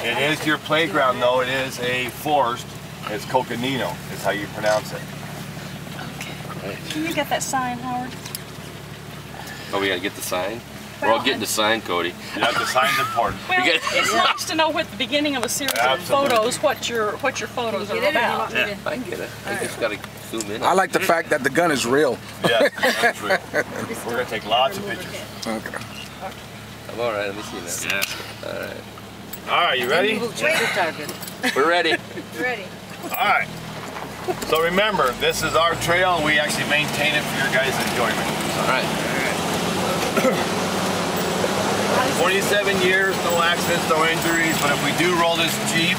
It is your playground, though. It is a forest. It's coconino, is how you pronounce it. Okay. Can you get that sign, Howard? Oh, we gotta get the sign? We're all getting the sign, Cody. Yeah, the sign's important. Well, it's nice to know at the beginning of a series of photos what your photos are about. Yeah, I can get it. I just gotta zoom in. I like the fact that the gun is real. Yes, that's real. We're gonna take lots of pictures. Okay. I'm all right. Let me see that. Yeah. All right. All right, you ready? We're ready. Ready. All right. So remember, this is our trail, and we actually maintain it for your guys' enjoyment. All right. 27 years, no accidents, no injuries, but if we do roll this Jeep,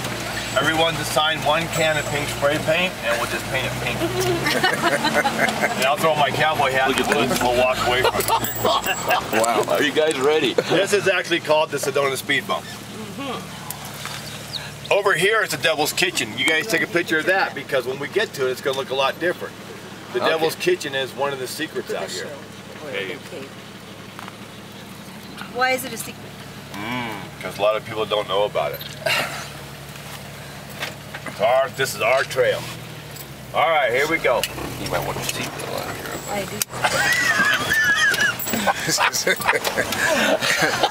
everyone's assigned 1 can of pink spray paint, and we'll just paint it pink. And I'll throw my cowboy hat in the woods and we'll walk away from it. Wow. Are you guys ready? This is actually called the Sedona Speed Bump. Over here is the Devil's Kitchen. You guys take a picture of that because when we get to it, it's going to look a lot different. The Devil's Kitchen is one of the secrets out here. Okay. Why is it a secret? Because a lot of people don't know about it. This is our trail. All right, here we go. You might want your seatbelt on here. I do.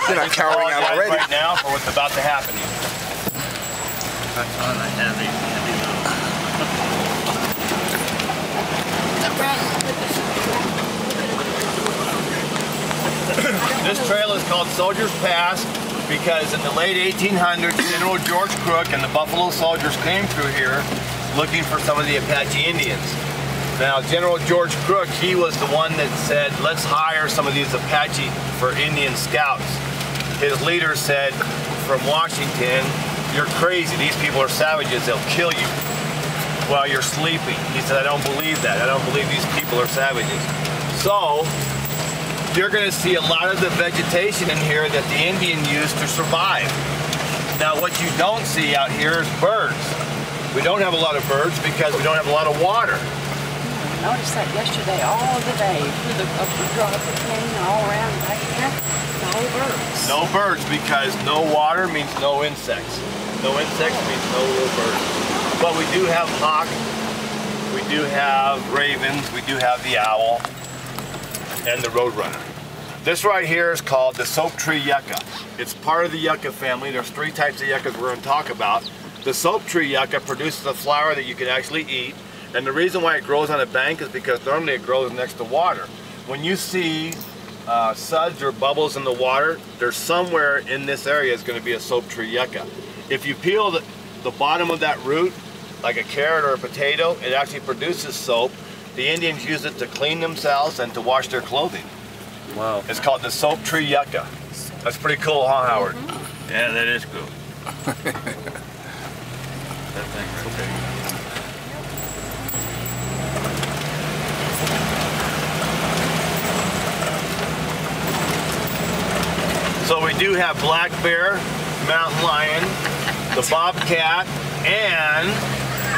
You're not cowering out already. Right now for what's about to happen here. That's on the heavy This trail is called Soldier's Pass because in the late 1800s, General George Crook and the Buffalo Soldiers came through here looking for some of the Apache Indians. Now, General George Crook, he was the one that said, let's hire some of these Apache for Indian scouts. His leader said from Washington, you're crazy, these people are savages, they'll kill you while you're sleeping. He said, I don't believe that. I don't believe these people are savages. So, you're going to see a lot of the vegetation in here that the Indian used to survive. Now what you don't see out here is birds. We don't have a lot of birds because we don't have a lot of water. I noticed that yesterday, all the day, through the canyon, all around back there, no birds. No birds because no water means no insects. No insects means no little birds. But we do have hawk, we do have ravens, we do have the owl, and the roadrunner. This right here is called the soap tree yucca. It's part of the yucca family. There's 3 types of yuccas we're going to talk about. The soap tree yucca produces a flower that you can actually eat, and the reason why it grows on a bank is because normally it grows next to water. When you see suds or bubbles in the water, there's somewhere in this area is going to be a soap tree yucca. If you peel the bottom of that root, like a carrot or a potato, it actually produces soap. The Indians use it to clean themselves and to wash their clothing. Wow. It's called the soap tree yucca. That's pretty cool, huh, Howard? Yeah, that is cool. That thing, okay. So we do have black bear, mountain lion, the bobcat, and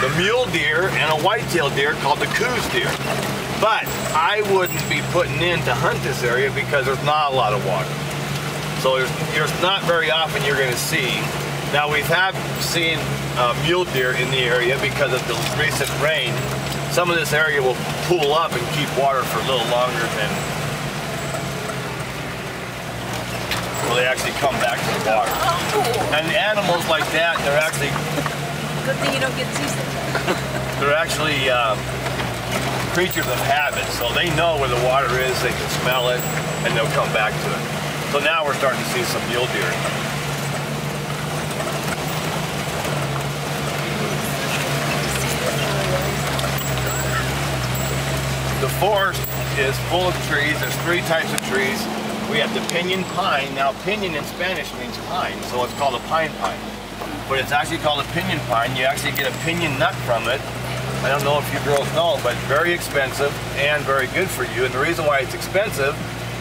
the mule deer, and a white-tailed deer called the Coues deer. But I wouldn't be putting in to hunt this area because there's not a lot of water. So there's not very often you're going to see. Now we have seen mule deer in the area because of the recent rain. Some of this area will pool up and keep water for a little longer than they actually come back to the water. And animals like that, they're actually... Good thing you don't get seasick. They're actually creatures of habit, so they know where the water is, they can smell it, and they'll come back to it. So now we're starting to see some mule deer. The forest is full of trees. There's 3 types of trees. We have the pinyon pine. Now pinyon in Spanish means pine, so it's called a pine. But it's actually called a pinyon pine. You actually get a pinyon nut from it. I don't know if you girls know, but very expensive and very good for you. And the reason why it's expensive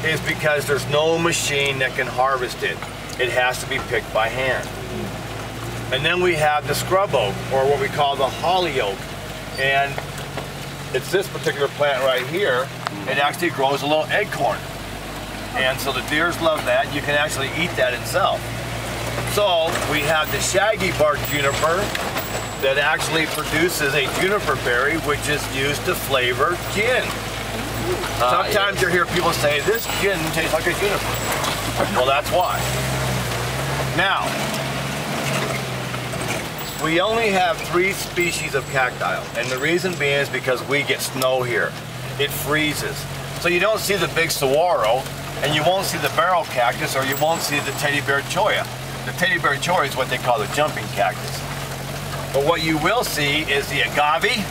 is because there's no machine that can harvest it. It has to be picked by hand. And then we have the scrub oak, or what we call the holly oak. And it's this particular plant right here. It actually grows a little acorn. And so the deers love that. You can actually eat that itself. So we have the shaggy bark juniper that actually produces a juniper berry which is used to flavor gin. Sometimes you hear people say, this gin tastes like a juniper. Well, that's why. Now, we only have 3 species of cacti, and the reason being is because we get snow here. It freezes. So you don't see the big saguaro, and you won't see the barrel cactus, or you won't see the teddy bear cholla. The teddy bear cholla is what they call the jumping cactus. But what you will see is the agave,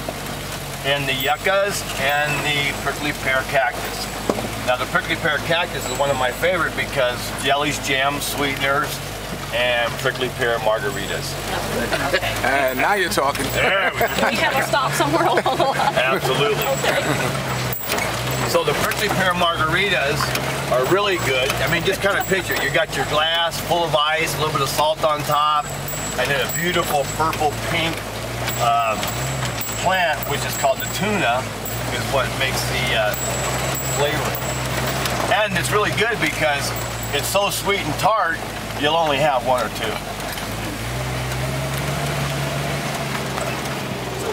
and the yuccas, and the prickly pear cactus. Now the prickly pear cactus is one of my favorite because jellies, jams, sweeteners, and prickly pear margaritas. Okay. And now you're talking. There we go. We have a stop somewhere along the line. Absolutely. So the prickly pear margaritas are really good. I mean, just kind of picture it. You got your glass full of ice, a little bit of salt on top, and then a beautiful purple pink plant, which is called the tuna, is what makes the flavor. And it's really good because it's so sweet and tart, you'll only have 1 or 2. So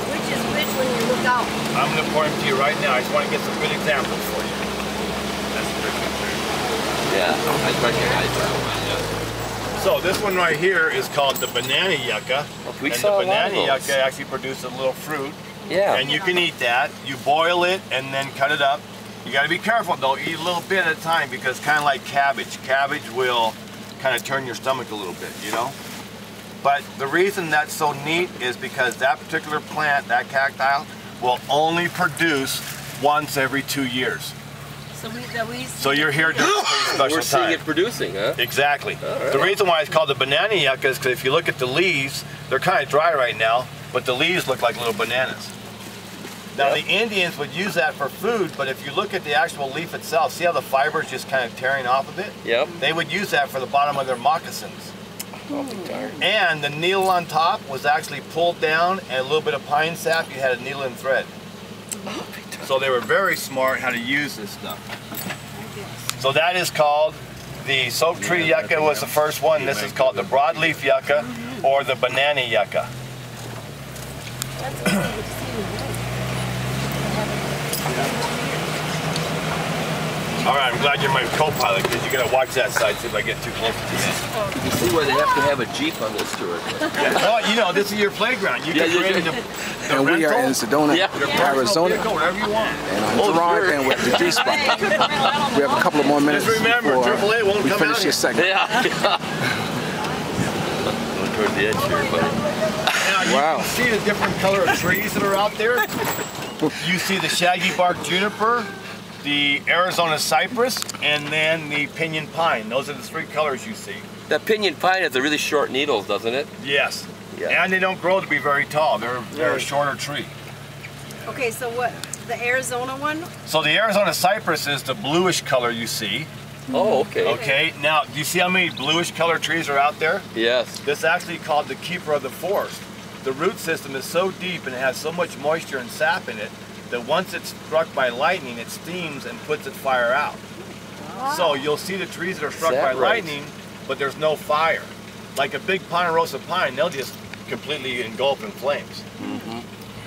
which is which when you look out? I'm going to pour them to you right now. I just want to get some good examples for you. That's prickly pear. Yeah, I recognize that one, yeah. So this one right here is called the banana yucca. We And saw the a lot of banana those. yucca actually produces a little fruit. Yeah. And you can eat that. You boil it and then cut it up. You got to be careful though. Eat a little bit at a time because kind of like cabbage. Cabbage will kind of turn your stomach a little bit, you know? But the reason that's so neat is because that particular plant, that cacti, will only produce once every 2 years. So you're here during a special We're seeing time. it producing, huh? Exactly. All right. The reason why it's called the banana yucca is because if you look at the leaves, they're kind of dry right now, but the leaves look like little bananas. Now the Indians would use that for food, but if you look at the actual leaf itself, see how the fiber's just kind of tearing off of it? Yep. They would use that for the bottom of their moccasins. I'll be tired. And the needle on top was actually pulled down, and a little bit of pine sap, you had a needle and thread. So they were very smart how to use this stuff. So that is called the soap tree yucca was the first one. This is called the broadleaf yucca or the banana yucca. All right, I'm glad you're my co-pilot because you gotta watch that side so if I get too close to you. You see why they have to have a Jeep on this tour. Well, you know, this is your playground. You can bring the And we are in rental, Sedona, Yeah. your personal Arizona. vehicle, whatever you want. And I'm Gerard, and we're at the G-Spot. We have a couple of more minutes Just remember, before AAA won't we come finish out this here. segment. Yeah. Going towards the edge here, buddy. Now you Wow. can see the different color of trees that are out there. You see the shaggy bark juniper, the Arizona cypress, and then the pinyon pine. Those are the 3 colors you see. That pinyon pine has the really short needles, doesn't it? Yes. Yeah. And they don't grow to be very tall. They're a shorter tree. Okay, so what, the Arizona one? So the Arizona cypress is the bluish color you see. Oh, okay. Okay, now do you see how many bluish color trees are out there? Yes. This is actually called the keeper of the forest. The root system is so deep and it has so much moisture and sap in it that once it's struck by lightning, it steams and puts its fire out. So you'll see the trees that are struck Is by that right? lightning, but there's no fire. Like a big ponderosa pine, they'll just completely engulf in flames.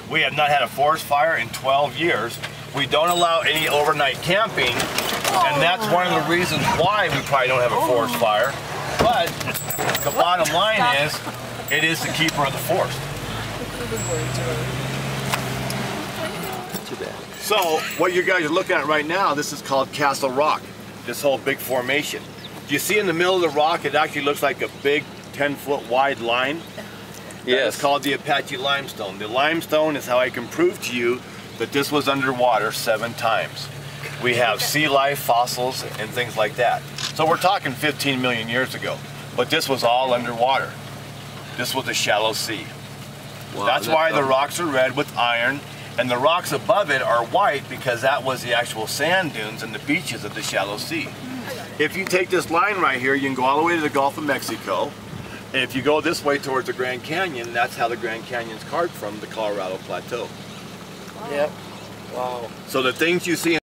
We have not had a forest fire in 12 years. We don't allow any overnight camping, and that's one of the reasons why we probably don't have a forest fire. But the bottom line is, it is the keeper of the forest. Too bad. So what you guys are looking at right now, this is called Castle Rock, this whole big formation. Do you see in the middle of the rock, it actually looks like a big 10-foot wide line? Yes. It's called the Apache limestone. The limestone is how I can prove to you that this was underwater 7 times. We have sea life, fossils, and things like that. So we're talking 15 million years ago, but this was all underwater. This was a shallow sea. Wow, That's why the rocks are red with iron, and the rocks above it are white because that was the actual sand dunes and the beaches of the shallow sea. If you take this line right here, you can go all the way to the Gulf of Mexico. And if you go this way towards the Grand Canyon, that's how the Grand Canyon's carved from, the Colorado Plateau. Yep. Wow. So the things you see